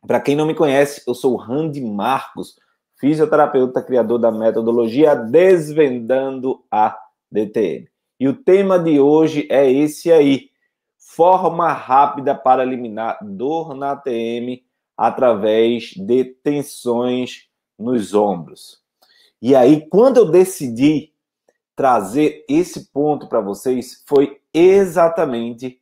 Para quem não me conhece, eu sou o Randy Marcos, fisioterapeuta, criador da metodologia Desvendando a DTM. E o tema de hoje é esse aí: forma rápida para eliminar dor na ATM através de tensões nos ombros. E aí, quando eu decidi trazer esse ponto para vocês, foi exatamente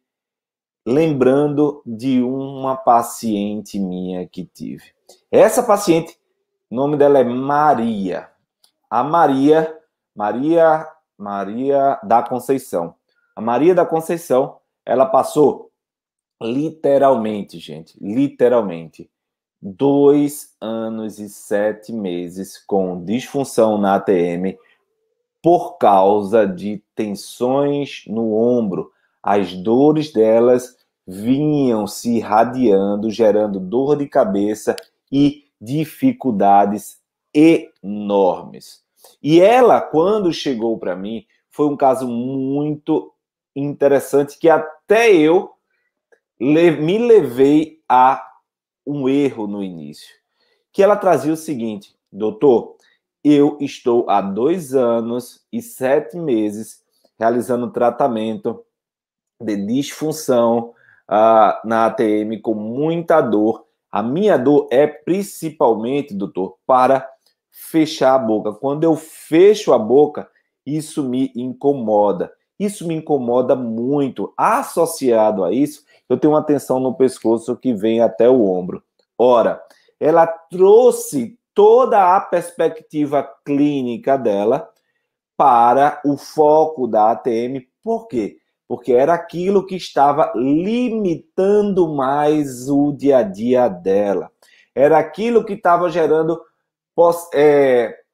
lembrando de uma paciente minha que tive. Essa paciente, o nome dela é Maria. A Maria da Conceição. A Maria da Conceição, ela passou literalmente, gente, 2 anos e 7 meses com disfunção na ATM por causa de tensões no ombro. As dores delas vinham se irradiando, gerando dor de cabeça e dificuldades enormes. E ela, quando chegou para mim, foi um caso muito interessante que até eu me levei a um erro no início. Que ela trazia o seguinte: doutor, eu estou há 2 anos e 7 meses realizando tratamento de disfunção na ATM com muita dor. A minha dor é principalmente, doutor, para fechar a boca. Quando eu fecho a boca, isso me incomoda. Isso me incomoda muito. Associado a isso, eu tenho uma tensão no pescoço que vem até o ombro. Ora, ela trouxe toda a perspectiva clínica dela para o foco da ATM. Por quê? Porque era aquilo que estava limitando mais o dia a dia dela. Era aquilo que estava gerando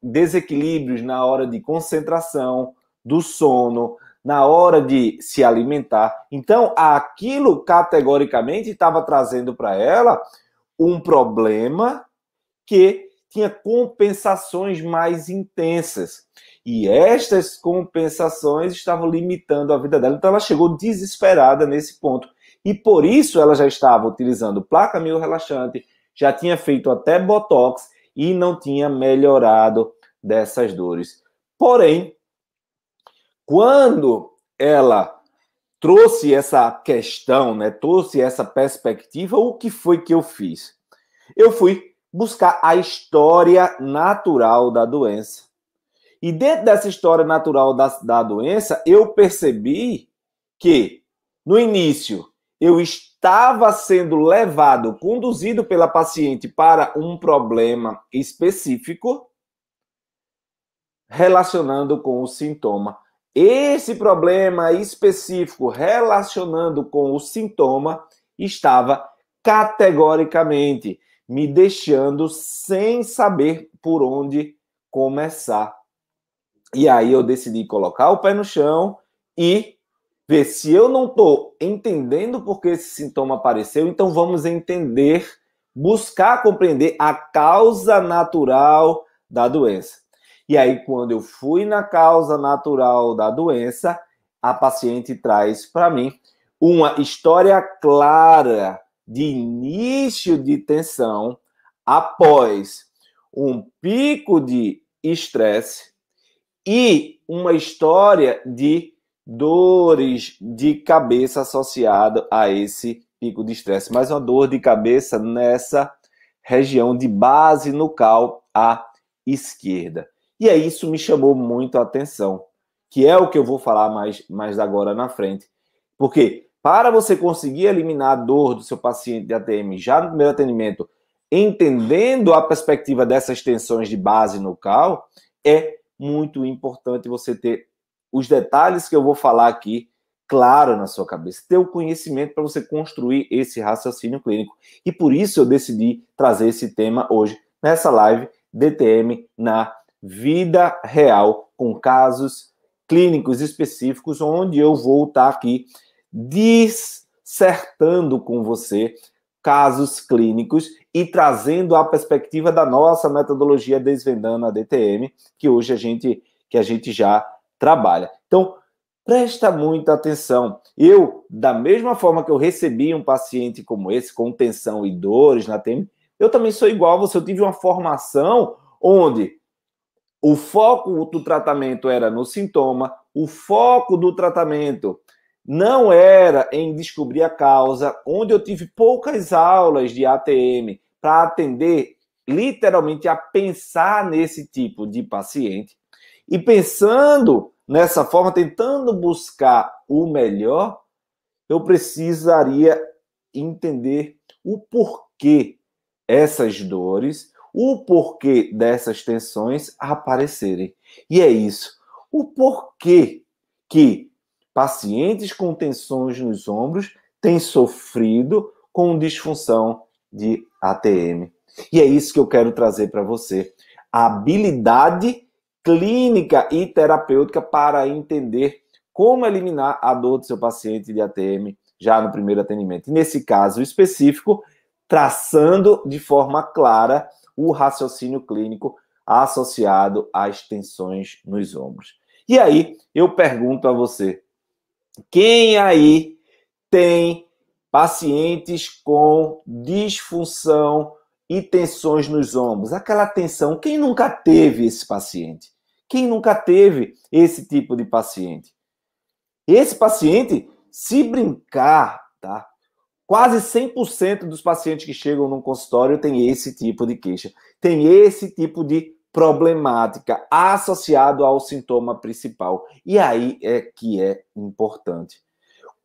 desequilíbrios na hora de concentração, do sono, na hora de se alimentar. Então, aquilo categoricamente estava trazendo para ela um problema que tinha compensações mais intensas. E estas compensações estavam limitando a vida dela. Então, ela chegou desesperada nesse ponto. E por isso, ela já estava utilizando placa miorrelaxante, já tinha feito até botox e não tinha melhorado dessas dores. Porém, quando ela trouxe essa questão, né, trouxe essa perspectiva, o que foi que eu fiz? Eu fui buscar a história natural da doença. E dentro dessa história natural da doença, eu percebi que, no início, eu estava sendo levado, conduzido pela paciente para um problema específico, relacionando com o sintoma. Esse problema específico, relacionando com o sintoma, estava categoricamente me deixando sem saber por onde começar. E aí eu decidi colocar o pé no chão e ver se eu não estou entendendo por que esse sintoma apareceu, então vamos entender, buscar compreender a causa natural da doença. E aí, quando eu fui na causa natural da doença, a paciente traz para mim uma história clara de início de tensão após um pico de estresse e uma história de dores de cabeça associada a esse pico de estresse. Mas uma dor de cabeça nessa região de base nucal à esquerda. E aí isso me chamou muito a atenção, que é o que eu vou falar mais agora na frente. Porque para você conseguir eliminar a dor do seu paciente de ATM já no primeiro atendimento, entendendo a perspectiva dessas tensões de base nucal, é muito importante você ter os detalhes que eu vou falar aqui claro na sua cabeça, ter o conhecimento para você construir esse raciocínio clínico. E por isso eu decidi trazer esse tema hoje, nessa live DTM na vida real, com casos clínicos específicos, onde eu vou estar aqui dissertando com você casos clínicos e trazendo a perspectiva da nossa metodologia Desvendando a DTM, que hoje a gente já trabalha. Então, presta muita atenção. Eu, da mesma forma que eu recebi um paciente como esse, com tensão e dores na ATM, Eu também sou igual a você, eu tive uma formação onde o foco do tratamento era no sintoma, o foco do tratamento não era em descobrir a causa, onde eu tive poucas aulas de ATM para atender literalmente a pensar nesse tipo de paciente. E pensando nessa forma, tentando buscar o melhor, eu precisaria entender o porquê essas dores, o porquê dessas tensões aparecerem. E é isso. O porquê que pacientes com tensões nos ombros têm sofrido com disfunção de ATM. E é isso que eu quero trazer para você. A habilidade clínica e terapêutica para entender como eliminar a dor do seu paciente de ATM já no primeiro atendimento. E nesse caso específico, traçando de forma clara o raciocínio clínico associado às tensões nos ombros. E aí, eu pergunto a você, quem aí tem pacientes com disfunção e tensões nos ombros? Aquela tensão, quem nunca teve esse paciente? Quem nunca teve esse tipo de paciente? Esse paciente, se brincar, tá? Quase 100% dos pacientes que chegam no consultório têm esse tipo de queixa, tem esse tipo de problemática associado ao sintoma principal. E aí é que é importante.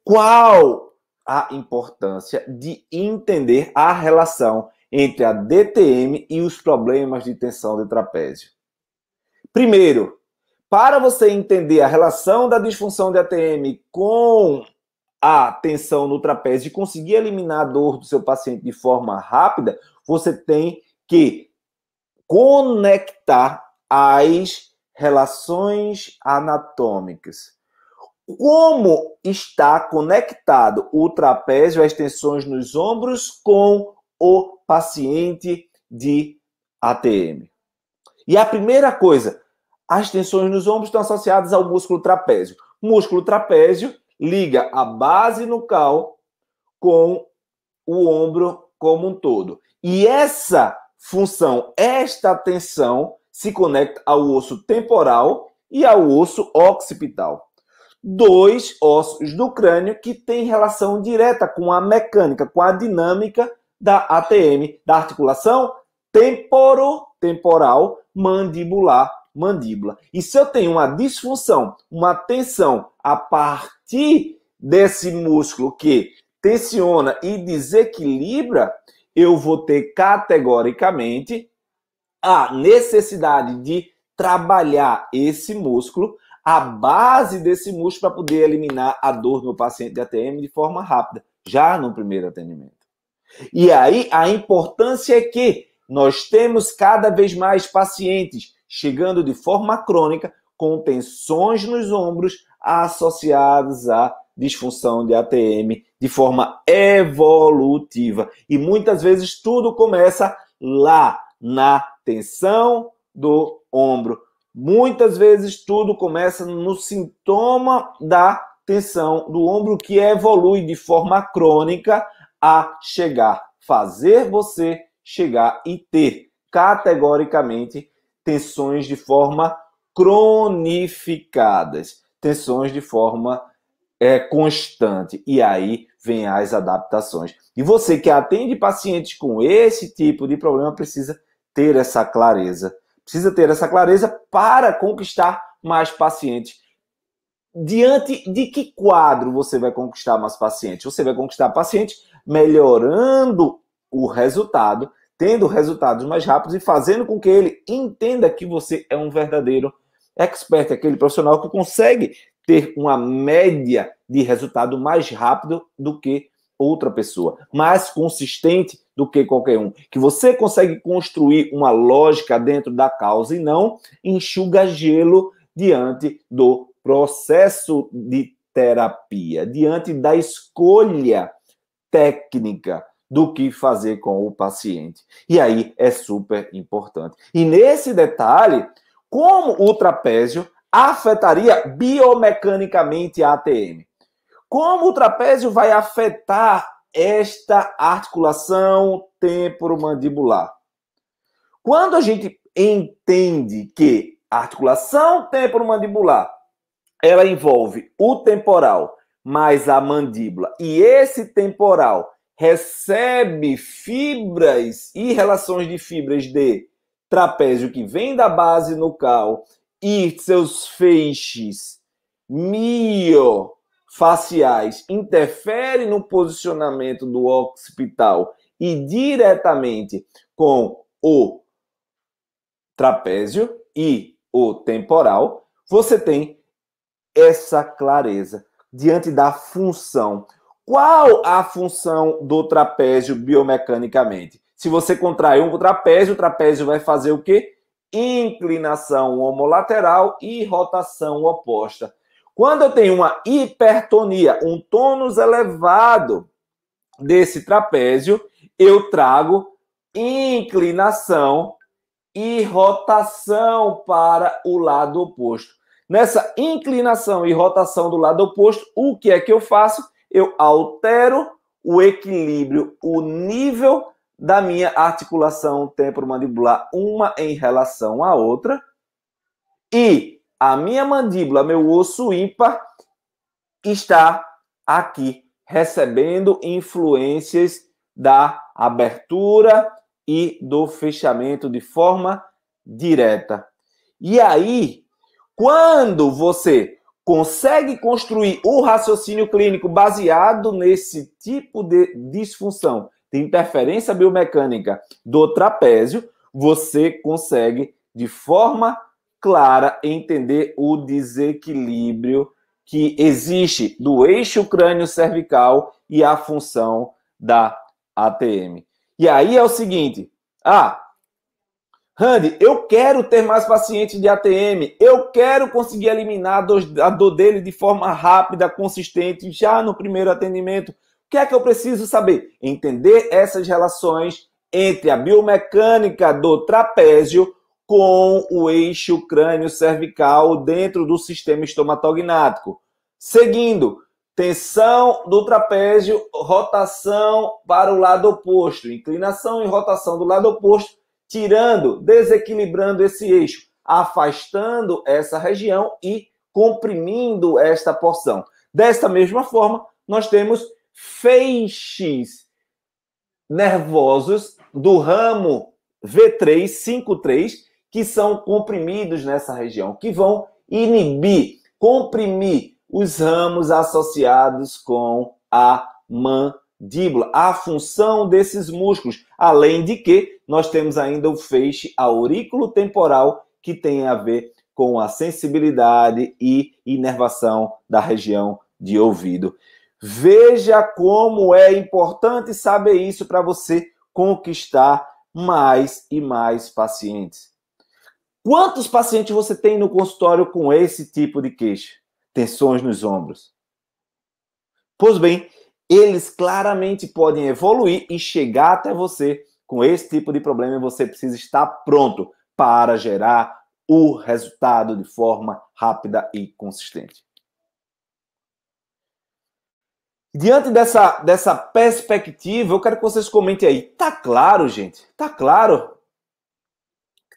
Qual a importância de entender a relação entre a DTM e os problemas de tensão de trapézio? Primeiro, para você entender a relação da disfunção de ATM com a tensão no trapézio e conseguir eliminar a dor do seu paciente de forma rápida, você tem que conectar as relações anatômicas. Como está conectado o trapézio, as tensões nos ombros, com o paciente de ATM? E a primeira coisa, as tensões nos ombros estão associadas ao músculo trapézio. O músculo trapézio liga a base nucal com o ombro como um todo. E essa função, esta tensão, se conecta ao osso temporal e ao osso occipital. Dois ossos do crânio que têm relação direta com a mecânica, com a dinâmica da ATM, da articulação temporotemporal mandibular, mandíbula. E se eu tenho uma disfunção, uma tensão a partir desse músculo que tensiona e desequilibra, eu vou ter categoricamente a necessidade de trabalhar esse músculo, a base desse músculo, para poder eliminar a dor do meu paciente de ATM de forma rápida, já no primeiro atendimento. E aí a importância é que nós temos cada vez mais pacientes chegando de forma crônica com tensões nos ombros associadas à disfunção de ATM de forma evolutiva. E muitas vezes tudo começa lá, na tensão do ombro. Muitas vezes tudo começa no sintoma da tensão do ombro, que evolui de forma crônica a chegar, fazer você chegar e ter categoricamente tensões de forma cronificadas, tensões de forma constante. E aí vem as adaptações. E você que atende pacientes com esse tipo de problema precisa ter essa clareza. Precisa ter essa clareza para conquistar mais pacientes. Diante de que quadro você vai conquistar mais pacientes? Você vai conquistar pacientes melhorando o resultado, tendo resultados mais rápidos e fazendo com que ele entenda que você é um verdadeiro expert, aquele profissional que consegue ter uma média de resultado mais rápido do que outra pessoa, mais consistente do que qualquer um, que você consegue construir uma lógica dentro da causa e não enxuga gelo diante do processo de terapia, diante da escolha técnica do que fazer com o paciente. E aí é super importante. E nesse detalhe, como o trapézio afetaria biomecanicamente a ATM? Como o trapézio vai afetar esta articulação temporomandibular? Quando a gente entende que a articulação temporomandibular ela envolve o temporal mais a mandíbula, e esse temporal recebe fibras e relações de fibras de trapézio que vem da base nucal e seus feixes miofaciais interferem no posicionamento do occipital e diretamente com o trapézio e o temporal, você tem essa clareza diante da função. Qual a função do trapézio biomecanicamente? Se você contrair um trapézio, o trapézio vai fazer o quê? Inclinação homolateral e rotação oposta. Quando eu tenho uma hipertonia, um tônus elevado desse trapézio, eu trago inclinação e rotação para o lado oposto. Nessa inclinação e rotação do lado oposto, o que é que eu faço? Eu altero o equilíbrio, o nível da minha articulação temporomandibular, uma em relação à outra, e a minha mandíbula, meu osso ímpar, está aqui, recebendo influências da abertura e do fechamento de forma direta. E aí, quando você consegue construir o raciocínio clínico baseado nesse tipo de disfunção, de interferência biomecânica do trapézio, você consegue, de forma clara, entender o desequilíbrio que existe do eixo crânio-cervical e a função da ATM. E aí é o seguinte, Randy, eu quero ter mais pacientes de ATM, eu quero conseguir eliminar a dor dele de forma rápida, consistente, já no primeiro atendimento. O que é que eu preciso saber? Entender essas relações entre a biomecânica do trapézio com o eixo crânio-cervical dentro do sistema estomatognático. Seguindo, tensão do trapézio, rotação para o lado oposto, inclinação e rotação do lado oposto, tirando, desequilibrando esse eixo, afastando essa região e comprimindo esta porção. Desta mesma forma, nós temos feixes nervosos do ramo V3, 5-3, que são comprimidos nessa região, que vão inibir, comprimir os ramos associados com a mandíbula, a função desses músculos, além de que nós temos ainda o feixe aurículo-temporal, que tem a ver com a sensibilidade e inervação da região de ouvido. Veja como é importante saber isso para você conquistar mais e mais pacientes. Quantos pacientes você tem no consultório com esse tipo de queixa? Tensões nos ombros. Pois bem, eles claramente podem evoluir e chegar até você com esse tipo de problema e você precisa estar pronto para gerar o resultado de forma rápida e consistente. Diante dessa perspectiva, eu quero que vocês comentem aí. Tá claro, gente? Tá claro?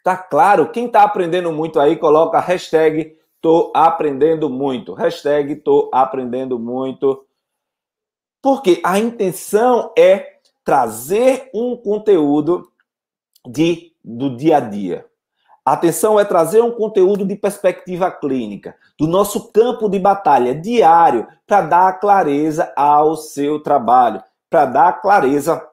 Tá claro? Quem tá aprendendo muito aí, coloca hashtag tô aprendendo muito. Hashtag tô aprendendo muito. Porque a intenção é trazer um conteúdo do dia a dia. A atenção é trazer um conteúdo de perspectiva clínica, do nosso campo de batalha diário, para dar clareza ao seu trabalho, para dar clareza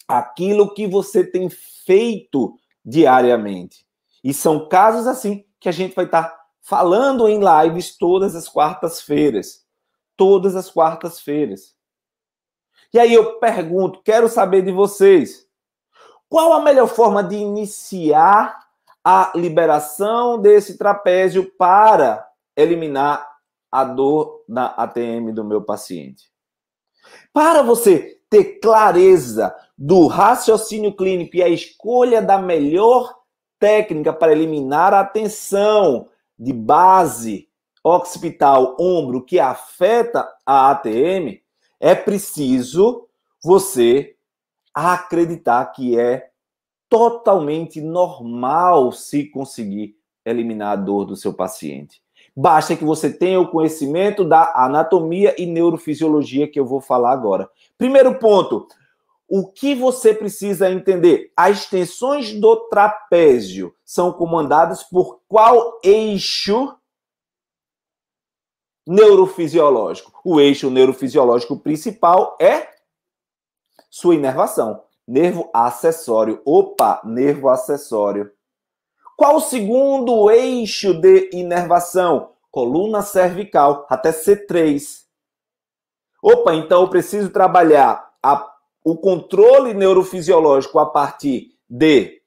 àquilo que você tem feito diariamente. E são casos assim que a gente vai estar falando em lives todas as quartas-feiras. Todas as quartas-feiras. E aí eu pergunto, quero saber de vocês, qual a melhor forma de iniciar a liberação desse trapézio para eliminar a dor na ATM do meu paciente? Para você ter clareza do raciocínio clínico e a escolha da melhor técnica para eliminar a tensão de base occipital ombro que afeta a ATM, é preciso você acreditar que é totalmente normal se conseguir eliminar a dor do seu paciente. Basta que você tenha o conhecimento da anatomia e neurofisiologia que eu vou falar agora. Primeiro ponto, o que você precisa entender? As tensões do trapézio são comandadas por qual eixo neurofisiológico? O eixo neurofisiológico principal é sua inervação. Nervo acessório. Opa, nervo acessório. Qual o segundo eixo de inervação? Coluna cervical, até C3. Opa, então eu preciso trabalhar o controle neurofisiológico a partir de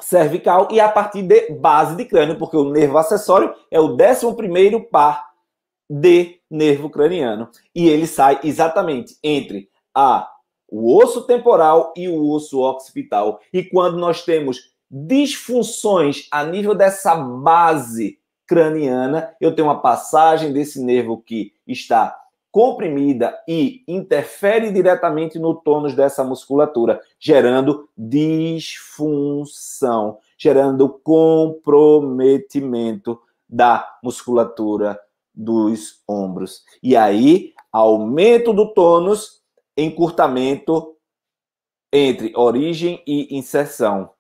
cervical e a partir de base de crânio, porque o nervo acessório é o 11º par de nervo craniano. E ele sai exatamente entre o osso temporal e o osso occipital. E quando nós temos disfunções a nível dessa base craniana, eu tenho uma passagem desse nervo que está comprimida e interfere diretamente no tônus dessa musculatura, gerando disfunção, gerando comprometimento da musculatura dos ombros. E aí, aumento do tônus, encurtamento entre origem e inserção.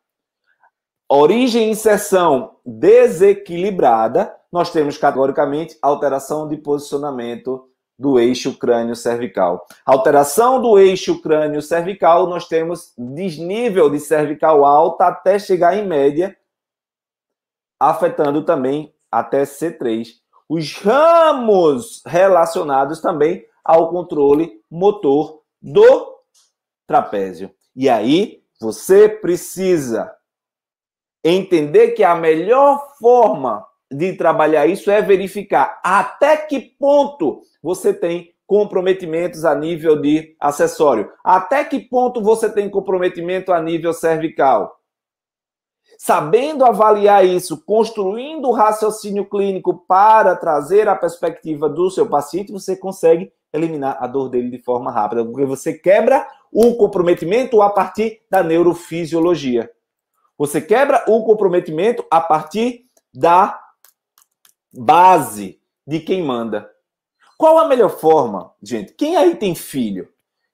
Origem e inserção desequilibrada, nós temos categoricamente alteração de posicionamento do eixo crânio-cervical. Alteração do eixo crânio-cervical, nós temos desnível de cervical alta até chegar em média, afetando também até C3. Os ramos relacionados também ao controle motor do trapézio. E aí, você precisa entender que a melhor forma de trabalhar isso é verificar até que ponto você tem comprometimentos a nível de acessório. Até que ponto você tem comprometimento a nível cervical. Sabendo avaliar isso, construindo o raciocínio clínico para trazer a perspectiva do seu paciente, você consegue eliminar a dor dele de forma rápida, porque você quebra o comprometimento a partir da neurofisiologia. Você quebra o comprometimento a partir da base de quem manda. Qual a melhor forma, gente? Quem aí tem filho?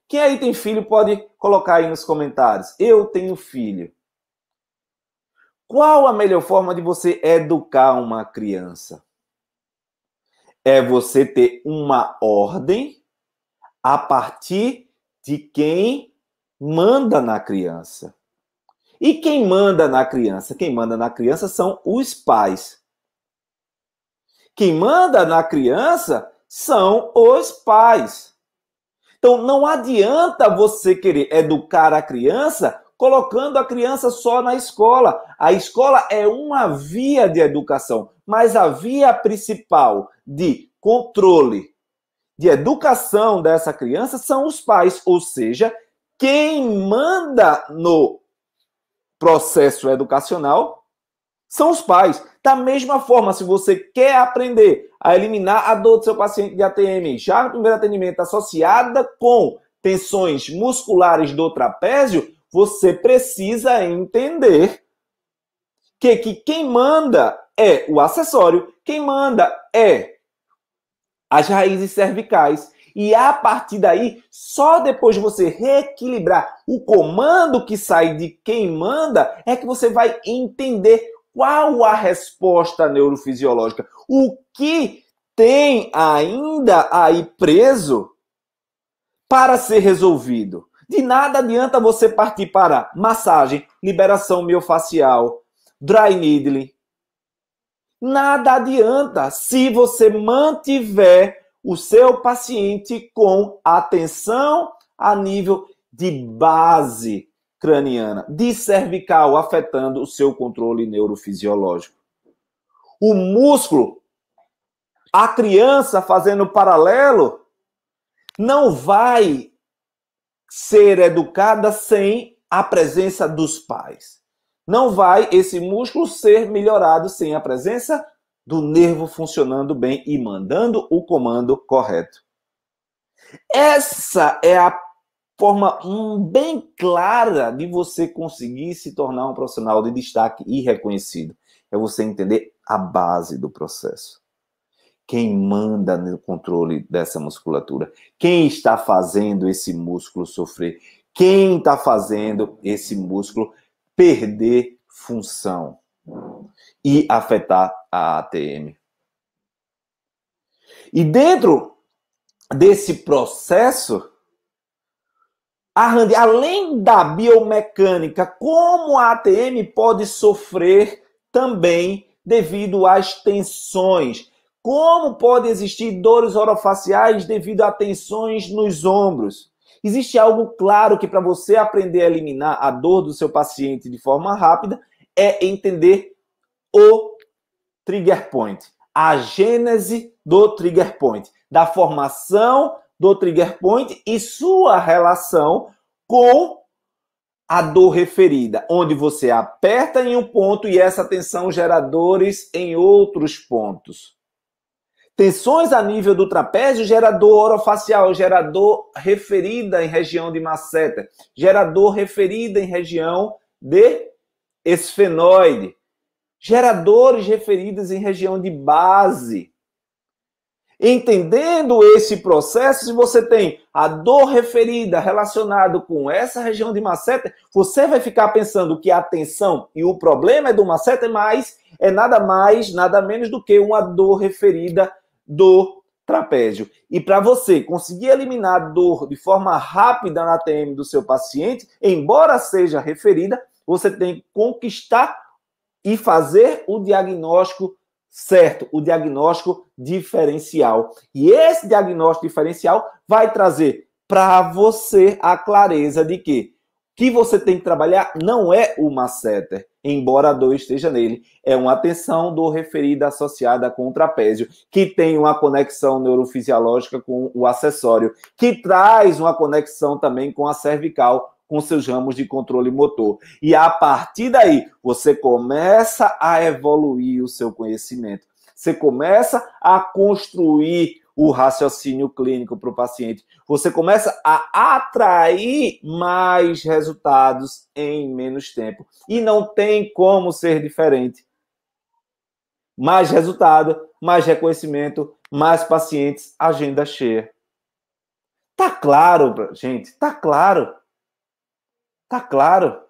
Quem aí tem filho pode colocar aí nos comentários. Eu tenho filho. Qual a melhor forma de você educar uma criança? É você ter uma ordem a partir de quem manda na criança. E quem manda na criança? Quem manda na criança são os pais. Quem manda na criança são os pais. Então, não adianta você querer educar a criança colocando a criança só na escola. A escola é uma via de educação, mas a via principal de controle, de educação dessa criança são os pais. Ou seja, quem manda no processo educacional são os pais. Da mesma forma, se você quer aprender a eliminar a dor do seu paciente de ATM, já no primeiro atendimento, associada com tensões musculares do trapézio, você precisa entender que quem manda é o acessório, quem manda é as raízes cervicais. E a partir daí, só depois de você reequilibrar o comando que sai de quem manda, é que você vai entender qual a resposta neurofisiológica. O que tem ainda aí preso para ser resolvido. De nada adianta você partir para massagem, liberação miofacial, dry needling. Nada adianta se você mantiver o seu paciente com atenção a nível de base craniana, de cervical, afetando o seu controle neurofisiológico. O músculo, a criança fazendo paralelo, não vai ser educada sem a presença dos pais. Não vai esse músculo ser melhorado sem a presença do nervo funcionando bem e mandando o comando correto. Essa é a forma bem clara de você conseguir se tornar um profissional de destaque e reconhecido. É você entender a base do processo. Quem manda no controle dessa musculatura? Quem está fazendo esse músculo sofrer? Quem está fazendo esse músculo perder função e afetar a ATM? E dentro desse processo, além da biomecânica, como a ATM pode sofrer também devido às tensões? Como pode existir dores orofaciais devido a tensões nos ombros? Existe algo claro que para você aprender a eliminar a dor do seu paciente de forma rápida é entender o trigger point, a gênese do trigger point, da formação do trigger point e sua relação com a dor referida, onde você aperta em um ponto e essa tensão gera dores em outros pontos. Tensões a nível do trapézio gera dor orofacial, gera dor referida em região de masseter, gera dor referida em região de esfenoide, gera dores referidas em região de base. Entendendo esse processo, se você tem a dor referida relacionada com essa região de masseter, você vai ficar pensando que a tensão e o problema é do masseter, mas é nada mais, nada menos do que uma dor referida do trapézio. E para você conseguir eliminar a dor de forma rápida na ATM do seu paciente, embora seja referida, você tem que conquistar e fazer o diagnóstico certo, o diagnóstico diferencial. E esse diagnóstico diferencial vai trazer para você a clareza de que você tem que trabalhar não é o masseter, embora a dor esteja nele, é uma tensão dor referida associada com o trapézio, que tem uma conexão neurofisiológica com o acessório, que traz uma conexão também com a cervical, com seus ramos de controle motor. E a partir daí, você começa a evoluir o seu conhecimento. Você começa a construir o raciocínio clínico para o paciente. Você começa a atrair mais resultados em menos tempo. E não tem como ser diferente. Mais resultado, mais reconhecimento, mais pacientes, agenda cheia. Tá claro, gente? Tá claro. Tá claro?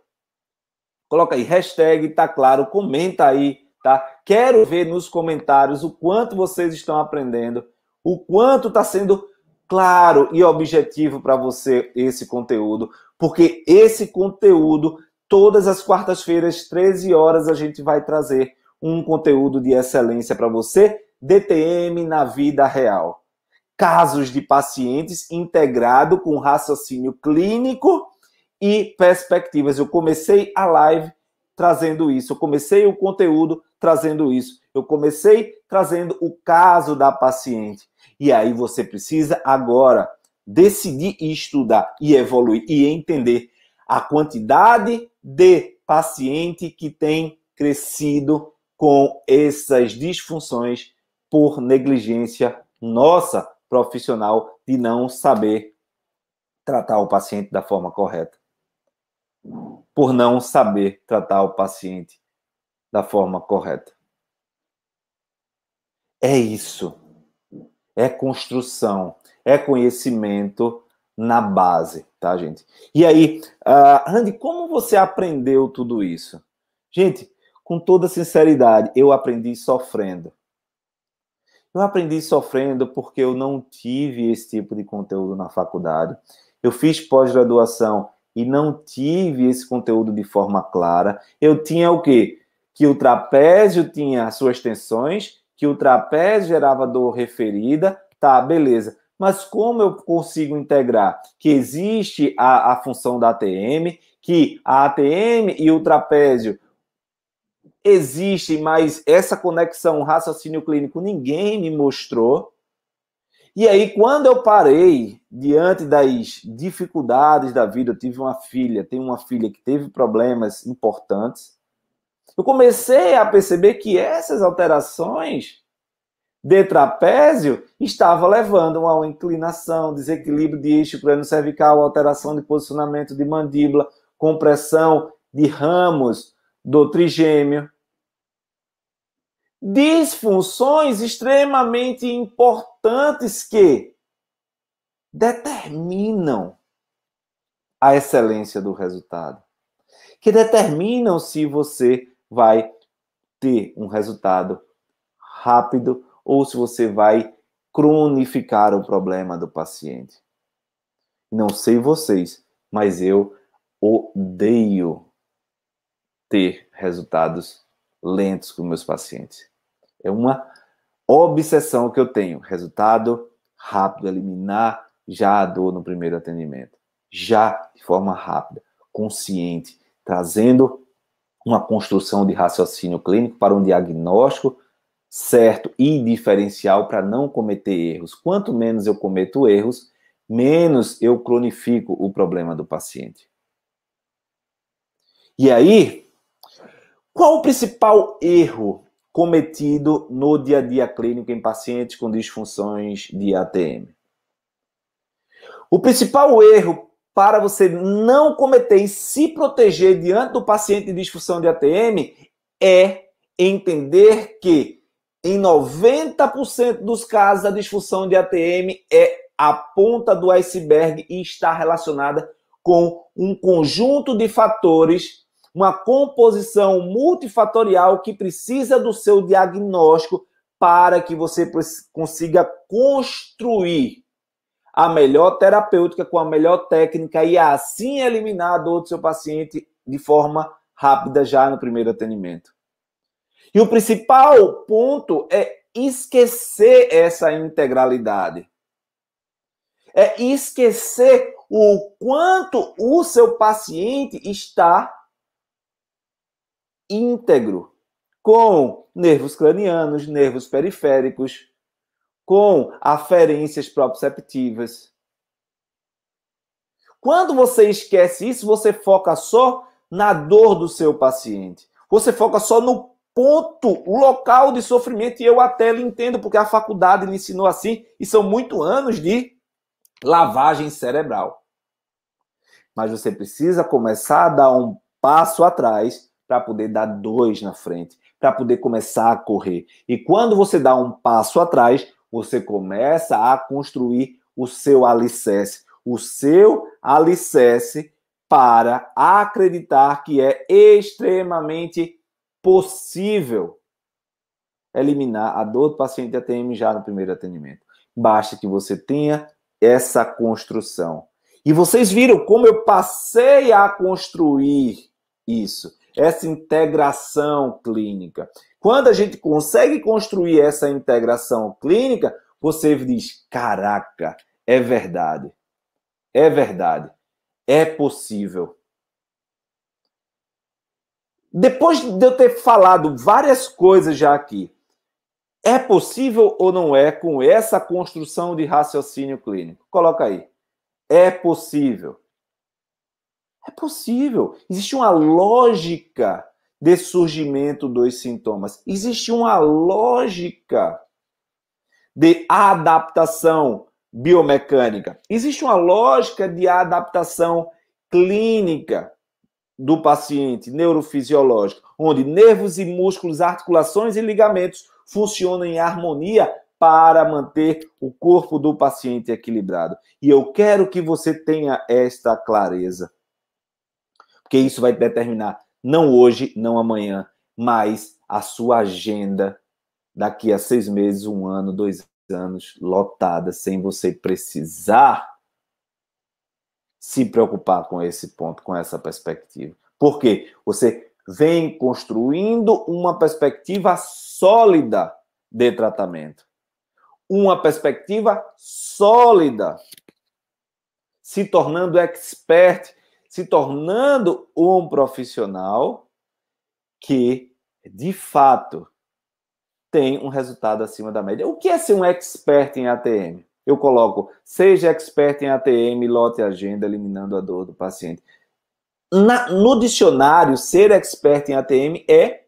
Coloca aí, hashtag tá claro, comenta aí, tá? Quero ver nos comentários o quanto vocês estão aprendendo, o quanto está sendo claro e objetivo para você esse conteúdo, porque esse conteúdo, todas as quartas-feiras, 13 horas, a gente vai trazer um conteúdo de excelência para você, DTM na vida real. Casos de pacientes integrado com raciocínio clínico e perspectivas. Eu comecei a live trazendo isso, eu comecei o conteúdo trazendo isso, eu comecei trazendo o caso da paciente. E aí você precisa agora decidir estudar e evoluir e entender a quantidade de paciente que tem crescido com essas disfunções por negligência nossa profissional de não saber tratar o paciente da forma correta. Por não saber tratar o paciente da forma correta. É isso. É construção. É conhecimento na base, tá, gente? E aí, Randy, como você aprendeu tudo isso? Gente, com toda sinceridade, eu aprendi sofrendo. Eu aprendi sofrendo porque eu não tive esse tipo de conteúdo na faculdade. Eu fiz pós-graduação e não tive esse conteúdo de forma clara. Eu tinha o quê? Que o trapézio tinha suas tensões, que o trapézio gerava dor referida, tá, beleza. Mas como eu consigo integrar que existe a função da ATM, que a ATM e o trapézio existe, mas essa conexão raciocínio clínico ninguém me mostrou. E aí, quando eu parei, diante das dificuldades da vida, eu tive uma filha, tenho uma filha que teve problemas importantes, eu comecei a perceber que essas alterações de trapézio estava levando a uma inclinação, desequilíbrio de eixo crânio-cervical, alteração de posicionamento de mandíbula, compressão de ramos do trigêmeo. Disfunções extremamente importantes que determinam a excelência do resultado, que determinam se você vai ter um resultado rápido ou se você vai cronificar o problema do paciente. Não sei vocês, mas eu odeio ter resultados lentos com meus pacientes. É uma obsessão que eu tenho. Resultado rápido, eliminar já a dor no primeiro atendimento. Já de forma rápida, consciente, trazendo uma construção de raciocínio clínico para um diagnóstico certo e diferencial para não cometer erros. Quanto menos eu cometo erros, menos eu cronifico o problema do paciente. E aí, qual o principal erro cometido no dia a dia clínico em pacientes com disfunções de ATM? O principal erro para você não cometer e se proteger diante do paciente de disfunção de ATM é entender que em 90% dos casos a disfunção de ATM é a ponta do iceberg e está relacionada com um conjunto de fatores, uma composição multifatorial que precisa do seu diagnóstico para que você consiga construir a melhor terapêutica com a melhor técnica e assim eliminar a dor do seu paciente de forma rápida já no primeiro atendimento. E o principal ponto é esquecer essa integralidade. É esquecer o quanto o seu paciente está íntegro, com nervos cranianos, nervos periféricos, com aferências proprioceptivas. Quando você esquece isso, você foca só na dor do seu paciente. Você foca só no ponto, local de sofrimento, e eu até lhe entendo, porque a faculdade lhe ensinou assim, e são muitos anos de lavagem cerebral. Mas você precisa começar a dar um passo atrás para poder dar dois na frente, para poder começar a correr. E quando você dá um passo atrás, você começa a construir o seu alicerce para acreditar que é extremamente possível eliminar a dor do paciente de ATM já no primeiro atendimento. Basta que você tenha essa construção. E vocês viram como eu passei a construir isso, essa integração clínica. Quando a gente consegue construir essa integração clínica, você diz, caraca, é verdade, é possível. Depois de eu ter falado várias coisas já aqui, é possível ou não é com essa construção de raciocínio clínico? Coloca aí. É possível. É possível. Existe uma lógica de surgimento dos sintomas. Existe uma lógica de adaptação biomecânica. Existe uma lógica de adaptação clínica do paciente, neurofisiológica, onde nervos e músculos, articulações e ligamentos funcionam em harmonia para manter o corpo do paciente equilibrado. E eu quero que você tenha esta clareza. Porque isso vai determinar, não hoje, não amanhã, mas a sua agenda daqui a 6 meses, 1 ano, 2 anos, lotada, sem você precisar se preocupar com esse ponto, com essa perspectiva. Por quê? Você vem construindo uma perspectiva sólida de tratamento. Uma perspectiva sólida. Se tornando expert, se tornando um profissional que, de fato, tem um resultado acima da média. O que é ser um expert em ATM? Eu coloco, seja expert em ATM, lote a agenda, eliminando a dor do paciente. No dicionário, ser expert em ATM é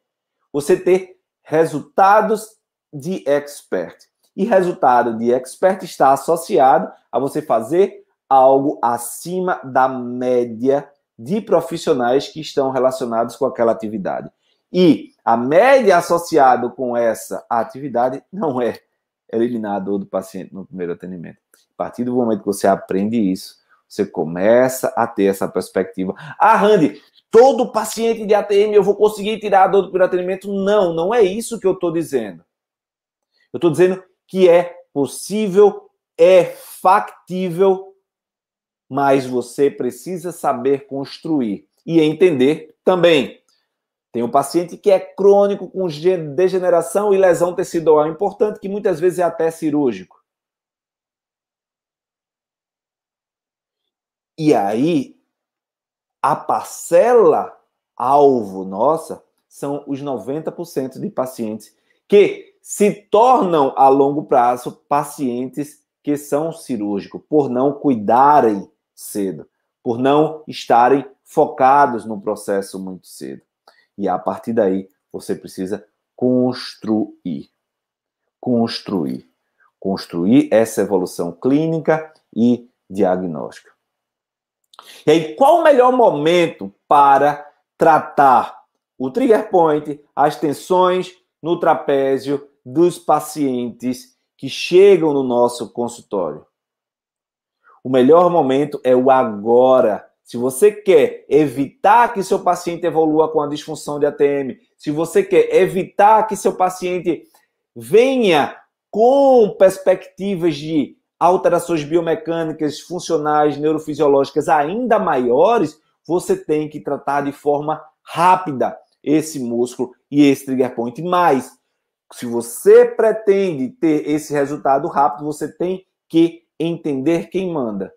você ter resultados de expert. E resultado de expert está associado a você fazer algo acima da média de profissionais que estão relacionados com aquela atividade. E a média associada com essa atividade não é eliminar a dor do paciente no primeiro atendimento. A partir do momento que você aprende isso, você começa a ter essa perspectiva. Ah, Randy, todo paciente de ATM eu vou conseguir tirar a dor do primeiro atendimento? Não, não é isso que eu estou dizendo. Eu estou dizendo que é possível, é factível, mas você precisa saber construir e entender também. Tem um paciente que é crônico com degeneração e lesão tecidual importante, que muitas vezes é até cirúrgico. E aí, a parcela alvo nossa são os 90% de pacientes que se tornam, a longo prazo, pacientes que são cirúrgicos, por não cuidarem cedo, por não estarem focados no processo muito cedo. E a partir daí, você precisa construir. Construir essa evolução clínica e diagnóstica. E aí, qual o melhor momento para tratar o trigger point, as tensões no trapézio dos pacientes que chegam no nosso consultório? O melhor momento é o agora. Se você quer evitar que seu paciente evolua com a disfunção de ATM, se você quer evitar que seu paciente venha com perspectivas de alterações biomecânicas, funcionais, neurofisiológicas ainda maiores, você tem que tratar de forma rápida esse músculo e esse trigger point. Mas, se você pretende ter esse resultado rápido, você tem que entender quem manda.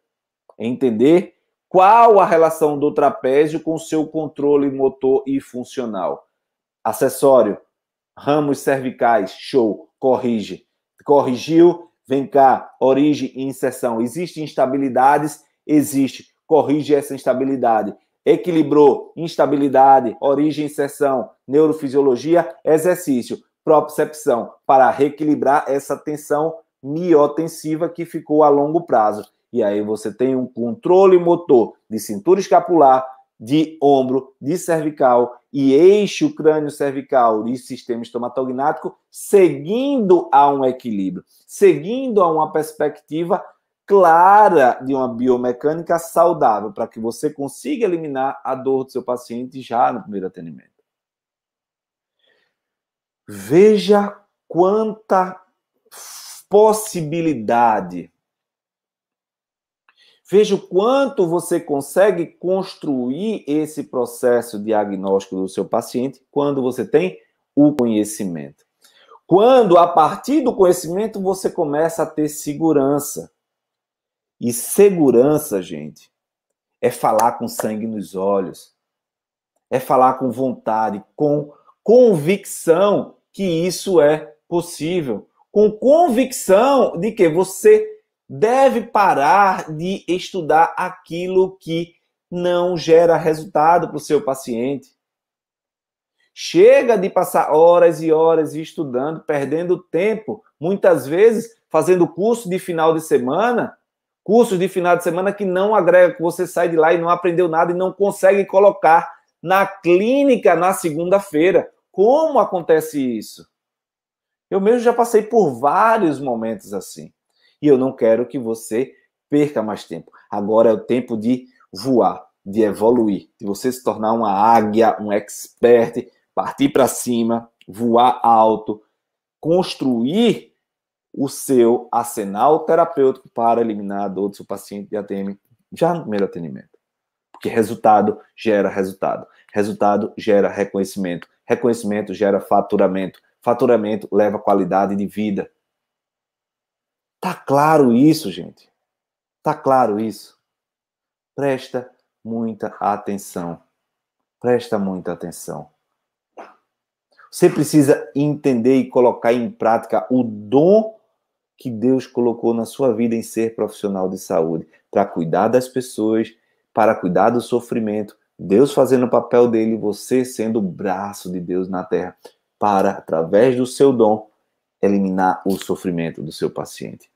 Entender qual a relação do trapézio com o seu controle motor e funcional. Acessório, ramos cervicais, show, corrige. Corrigiu, vem cá, origem e inserção. Existem instabilidades? Existe. Corrige essa instabilidade. Equilibrou, instabilidade, origem, inserção, neurofisiologia, exercício, propriocepção, para reequilibrar essa tensão miotensiva que ficou a longo prazo. E aí você tem um controle motor de cintura escapular, de ombro, de cervical e eixo crânio-cervical e sistema estomatognático, seguindo a um equilíbrio, seguindo a uma perspectiva clara de uma biomecânica saudável, para que você consiga eliminar a dor do seu paciente já no primeiro atendimento. Veja quanta possibilidade. Veja o quanto você consegue construir esse processo diagnóstico do seu paciente quando você tem o conhecimento. Quando, a partir do conhecimento, você começa a ter segurança. E segurança, gente, é falar com sangue nos olhos. É falar com vontade, com convicção que isso é possível. Com convicção de que você deve parar de estudar aquilo que não gera resultado para o seu paciente. Chega de passar horas e horas estudando, perdendo tempo, muitas vezes fazendo cursos de final de semana que não agrega, que você sai de lá e não aprendeu nada e não consegue colocar na clínica na segunda-feira. Como acontece isso? Eu mesmo já passei por vários momentos assim. E eu não quero que você perca mais tempo. Agora é o tempo de voar, de evoluir, de você se tornar uma águia, um expert, partir para cima, voar alto, construir o seu arsenal terapêutico para eliminar a dor do seu paciente de ATM já no primeiro atendimento. Porque resultado gera resultado. Resultado gera reconhecimento. Reconhecimento gera faturamento. Faturamento leva qualidade de vida. Tá claro isso, gente? Tá claro isso? Presta muita atenção. Presta muita atenção. Você precisa entender e colocar em prática o dom que Deus colocou na sua vida em ser profissional de saúde, para cuidar das pessoas, para cuidar do sofrimento, Deus fazendo o papel dele, você sendo o braço de Deus na terra, para, através do seu dom, eliminar o sofrimento do seu paciente.